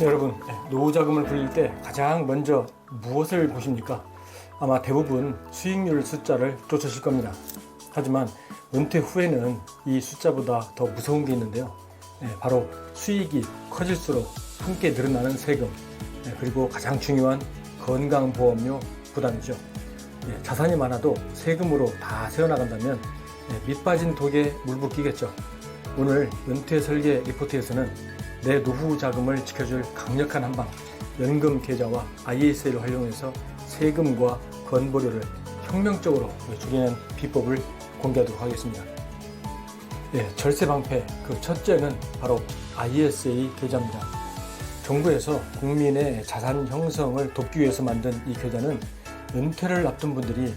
네, 여러분, 노후자금을 불릴 때 가장 먼저 무엇을 보십니까? 아마 대부분 수익률 숫자를 쫓으실 겁니다. 하지만 은퇴 후에는 이 숫자보다 더 무서운 게 있는데요. 바로 수익이 커질수록 함께 늘어나는 세금, 그리고 가장 중요한 건강보험료 부담이죠. 자산이 많아도 세금으로 다 세어나간다면 밑 빠진 독에 물 붓기겠죠. 오늘 은퇴 설계 리포트에서는 내 노후 자금을 지켜줄 강력한 한방, 연금 계좌와 ISA를 활용해서 세금과 건보료를 혁명적으로 줄이는 비법을 공개하도록 하겠습니다. 절세 방패 그 첫째는 바로 ISA 계좌입니다. 정부에서 국민의 자산 형성을 돕기 위해서 만든 이 계좌는 은퇴를 앞둔 분들이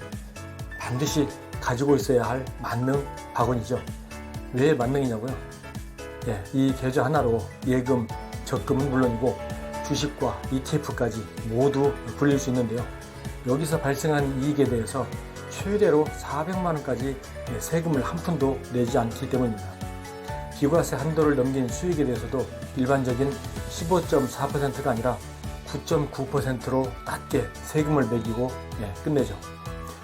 반드시 가지고 있어야 할 만능 박원이죠. 왜 만능이냐고요? 이 계좌 하나로 예금, 적금은 물론이고 주식과 ETF까지 모두 불릴 수 있는데요. 여기서 발생한 이익에 대해서 최대로 400만 원까지 세금을 한 푼도 내지 않기 때문입니다. 비과세 한도를 넘긴 수익에 대해서도 일반적인 15.4%가 아니라 9.9%로 낮게 세금을 매기고 끝내죠.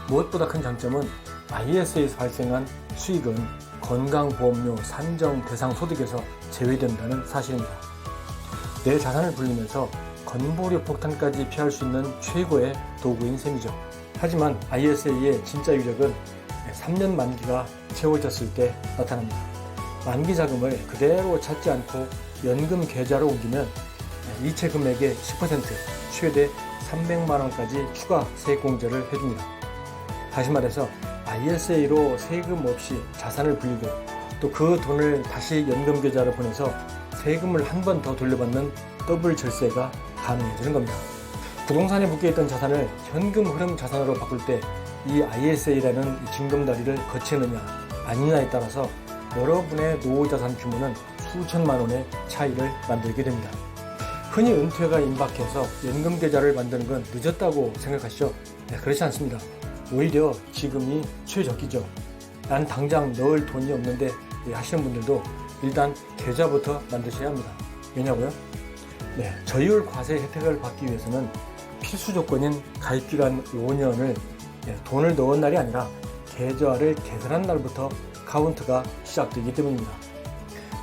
무엇보다 큰 장점은 ISA에서 발생한 수익은 건강보험료 산정 대상 소득에서 제외된다는 사실입니다. 내 자산을 불리면서 건보료 폭탄까지 피할 수 있는 최고의 도구인 셈이죠. 하지만 ISA의 진짜 위력은 3년 만기가 채워졌을 때 나타납니다. 만기 자금을 그대로 찾지 않고 연금 계좌로 옮기면 이체 금액의 10%, 최대 300만 원까지 추가 세액 공제를 해줍니다. 다시 말해서 ISA로 세금 없이 자산을 불리고 또 그 돈을 다시 연금 계좌로 보내서 세금을 한 번 더 돌려받는 더블 절세가 가능해지는 겁니다. 부동산에 묶여있던 자산을 현금 흐름 자산으로 바꿀 때 이 ISA라는 징검다리를 거치느냐 아니냐에 따라서 여러분의 노후 자산 규모는 수천만 원의 차이를 만들게 됩니다. 흔히 은퇴가 임박해서 연금 계좌를 만드는 건 늦었다고 생각하시죠? 그렇지 않습니다. 오히려 지금이 최적기죠. 난 당장 넣을 돈이 없는데 하시는 분들도 일단 계좌부터 만드셔야 합니다. 왜냐고요? 저율 과세 혜택을 받기 위해서는 필수 조건인 가입기간 5년을 돈을 넣은 날이 아니라 계좌를 개설한 날부터 카운트가 시작되기 때문입니다.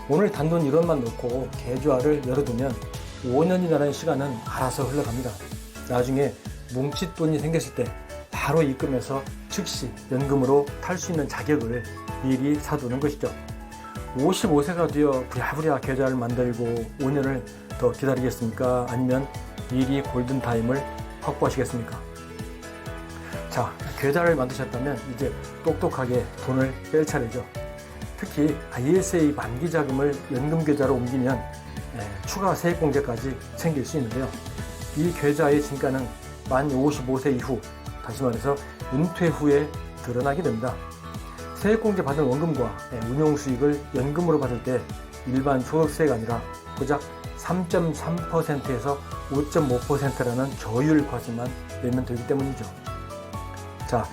오늘 단돈 1원만 넣고 계좌를 열어두면 5년이라는 시간은 알아서 흘러갑니다. 나중에 뭉칫돈이 생겼을 때 바로 입금해서 즉시 연금으로 탈 수 있는 자격을 미리 사두는 것이죠. 55세가 되어 부랴부랴 계좌를 만들고 5년을 더 기다리겠습니까? 아니면 미리 골든타임을 확보하시겠습니까? 자, 계좌를 만드셨다면 이제 똑똑하게 돈을 뺄 차례죠. 특히 ISA 만기 자금을 연금 계좌로 옮기면 추가 세액 공제까지 생길 수 있는데요. 이 계좌의 진가는 만 55세 이후, 다시 말해서 은퇴 후에 드러나게 됩니다. 세액공제 받은 원금과 운용 수익을 연금으로 받을 때 일반 소득세가 아니라 고작 3.3%에서 5.5%라는 저율 과세만 내면 되기 때문이죠. 자,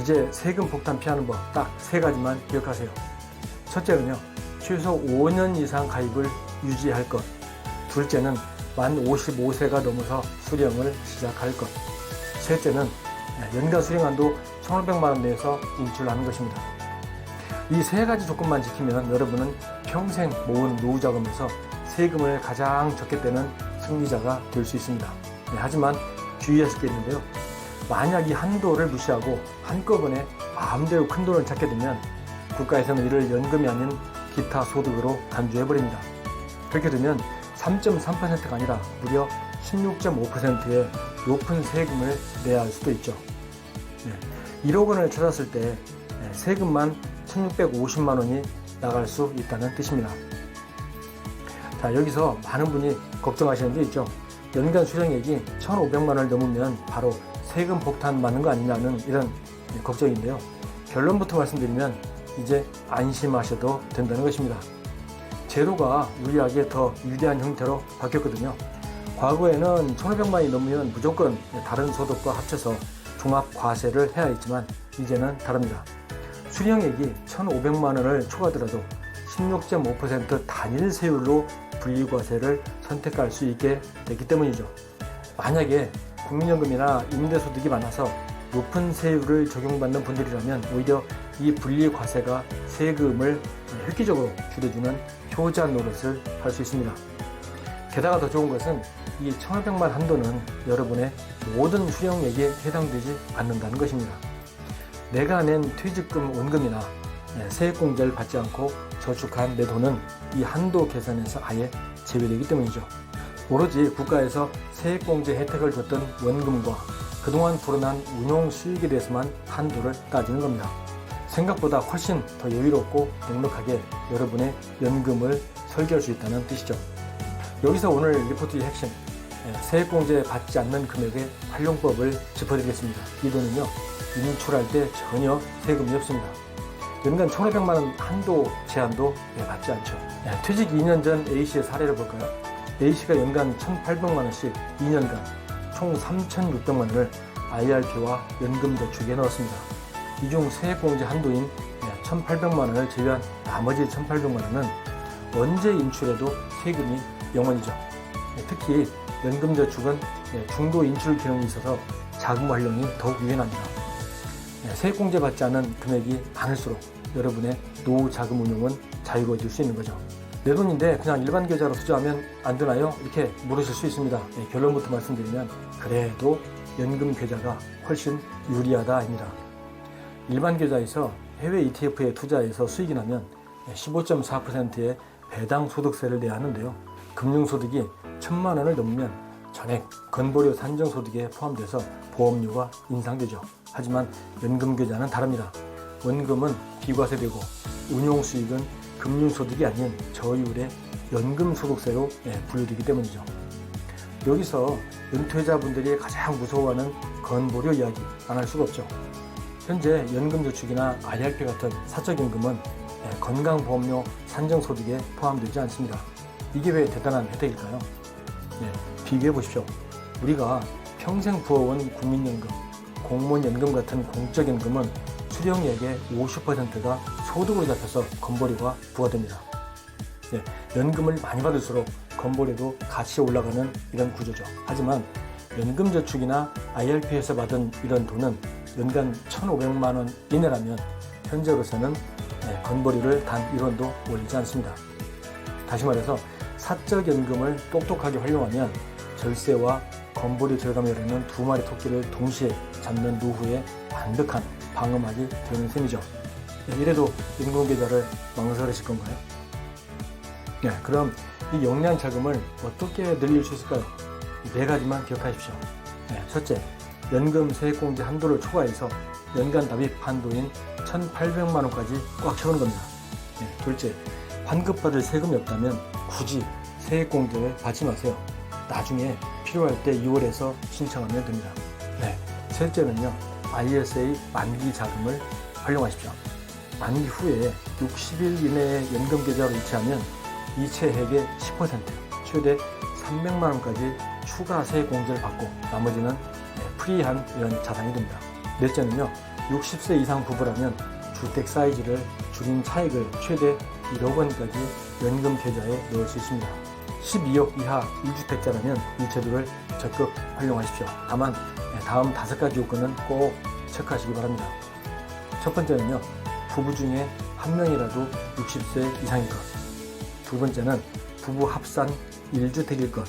이제 세금 폭탄 피하는 법 딱 3가지만 기억하세요. 첫째는요, 최소 5년 이상 가입을 유지할 것. 둘째는 만 55세가 넘어서 수령을 시작할 것. 셋째는 연간 수령한도 1,500만 원 내에서 인출하는 것입니다. 이 3가지 조건만 지키면 여러분은 평생 모은 노후 자금에서 세금을 가장 적게 떼는 승리자가 될 수 있습니다. 하지만 주의하실 게 있는데요. 만약 이 한도를 무시하고 한꺼번에 마음대로 큰 돈을 찾게 되면 국가에서는 이를 연금이 아닌 기타 소득으로 간주해버립니다. 그렇게 되면 3.3%가 아니라 무려 16.5%의 높은 세금을 내야 할 수도 있죠. 1억 원을 찾았을 때 세금만 1,650만 원이 나갈 수 있다는 뜻입니다. 자, 여기서 많은 분이 걱정하시는 게 있죠. 연간 수령액이 1,500만 원을 넘으면 바로 세금 폭탄 맞는 거 아니냐는 이런 걱정인데요. 결론부터 말씀드리면 이제 안심하셔도 된다는 것입니다. 제도가 유리하게 더 유리한 형태로 바뀌었거든요. 과거에는 1,500만 원이 넘으면 무조건 다른 소득과 합쳐서 종합 과세를 해야 했지만 이제는 다릅니다. 수령액이 1,500만 원을 초과하더라도 16.5% 단일 세율로 분리과세를 선택할 수 있게 됐기 때문이죠. 만약에 국민연금이나 임대소득이 많아서 높은 세율을 적용받는 분들이라면 오히려 이 분리과세가 세금을 획기적으로 줄여주는 효자 노릇을 할 수 있습니다. 게다가 더 좋은 것은 이 1,500만 한도는 여러분의 모든 수령액에 해당되지 않는다는 것입니다. 내가 낸 퇴직금 원금이나 세액공제를 받지 않고 저축한 내 돈은 이 한도 계산에서 아예 제외되기 때문이죠. 오로지 국가에서 세액공제 혜택을 줬던 원금과 그동안 불어난 운용 수익에 대해서만 한도를 따지는 겁니다. 생각보다 훨씬 더 여유롭고 넉넉하게 여러분의 연금을 설계할 수 있다는 뜻이죠. 여기서 오늘 리포트의 핵심, 세액공제 받지 않는 금액의 활용법을 짚어드리겠습니다. 이 돈은요, 인출할 때 전혀 세금이 없습니다. 연간 1,500만 원 한도 제한도 받지 않죠. 퇴직 2년 전 A씨의 사례를 볼까요? A씨가 연간 1,800만 원씩 2년간 총 3,600만 원을 IRP와 연금저축에 넣었습니다. 이 중 세액공제 한도인 1,800만 원을 제외한 나머지 1,800만 원은 언제 인출해도 세금이 0원이죠. 특히 연금저축은 중도 인출 기능이 있어서 자금 활용이 더욱 유연합니다. 세액공제 받지 않은 금액이 많을수록 여러분의 노후 자금 운용은 자유로워질 수 있는 거죠. 내 돈인데 그냥 일반 계좌로 투자하면 안 되나요? 이렇게 물으실 수 있습니다. 결론부터 말씀드리면 그래도 연금 계좌가 훨씬 유리하다입니다. 일반 계좌에서 해외 ETF에 투자해서 수익이 나면 15.4%의 배당 소득세를 내야 하는데요. 금융소득이 1,000만 원을 넘으면 전액 건보료 산정소득에 포함돼서 보험료가 인상되죠. 하지만 연금계좌는 다릅니다. 원금은 비과세되고 운용수익은 금융소득이 아닌 저율의 연금소득세로 분류되기 때문이죠. 여기서 은퇴자분들이 가장 무서워하는 건보료 이야기 안 할 수가 없죠. 현재 연금저축이나 IRP 같은 사적임금은 건강보험료 산정소득에 포함되지 않습니다. 이게 왜 대단한 혜택일까요? 비교해 보십시오. 우리가 평생 부어온 국민연금, 공무원연금 같은 공적연금은 수령액의 50%가 소득으로 잡혀서 건보료가 부과됩니다. 연금을 많이 받을수록 건보료도 같이 올라가는 이런 구조죠. 하지만 연금저축이나 IRP에서 받은 이런 돈은 연간 1,500만 원 이내라면 현재로서는 건보료를 단 1원도 올리지 않습니다. 다시 말해서 사적연금을 똑똑하게 활용하면 절세와 건보료 절감이라는 두 마리 토끼를 동시에 잡는 노후에 완벽한 방어막이 되는 셈이죠. 이래도 연금계좌를 망설이실 건가요? 그럼 이 영양 자금을 어떻게 늘릴 수 있을까요? 네 가지만 기억하십시오. 첫째, 연금 세액공제 한도를 초과해서 연간 납입 한도인 1,800만 원까지 꽉 채우는 겁니다. 둘째, 환급받을 세금이 없다면 굳이 세액공제를 받지 마세요. 나중에 필요할 때 2월에서 신청하면 됩니다. 셋째는요, ISA 만기 자금을 활용하십시오. 만기 후에 60일 이내에 연금계좌로 이체하면 이체액의 10%, 최대 300만 원까지 추가 세액공제를 받고 나머지는 프리한 이런 자산이 됩니다. 넷째는요, 60세 이상 부부라면 주택 사이즈를 줄인 차익을 최대 1억 원까지 연금 계좌에 넣을 수 있습니다. 12억 이하 1주택자라면 이 제도를 적극 활용하십시오. 다만 다음 5가지 요건은 꼭 체크하시기 바랍니다. 첫 번째는요, 부부 중에 한 명이라도 60세 이상일 것. 두 번째는 부부 합산 1주택일 것.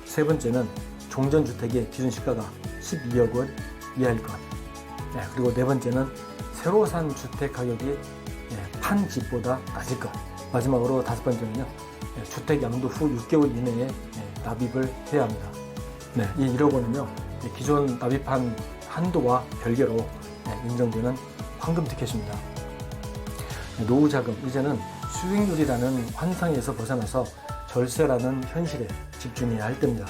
세 번째는 종전주택의 기준시가가 12억 원 이하일 것. 그리고 네 번째는 새로 산 주택 가격이 판 집보다 낮을 것. 마지막으로 다섯 번째는요, 주택 양도 후 6개월 이내에 납입을 해야 합니다. 이 1억 원은요, 기존 납입한 한도와 별개로 인정되는 황금 티켓입니다. 노후 자금, 이제는 수익률이라는 환상에서 벗어나서 절세라는 현실에 집중해야 할 때입니다.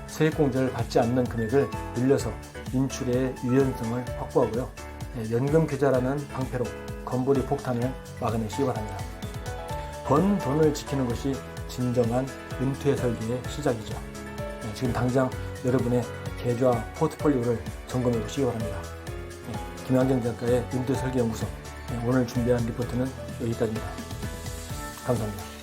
세액공제를 받지 않는 금액을 늘려서 인출의 유연성을 확보하고요. 연금 계좌라는 방패로 건보료 폭탄을 막아내시기 바랍니다. 번 돈을 지키는 것이 진정한 은퇴 설계의 시작이죠. 지금 당장 여러분의 계좌 포트폴리오를 점검해 보시기 바랍니다. 김양정 작가의 은퇴 설계 연구소, 오늘 준비한 리포트는 여기까지입니다. 감사합니다.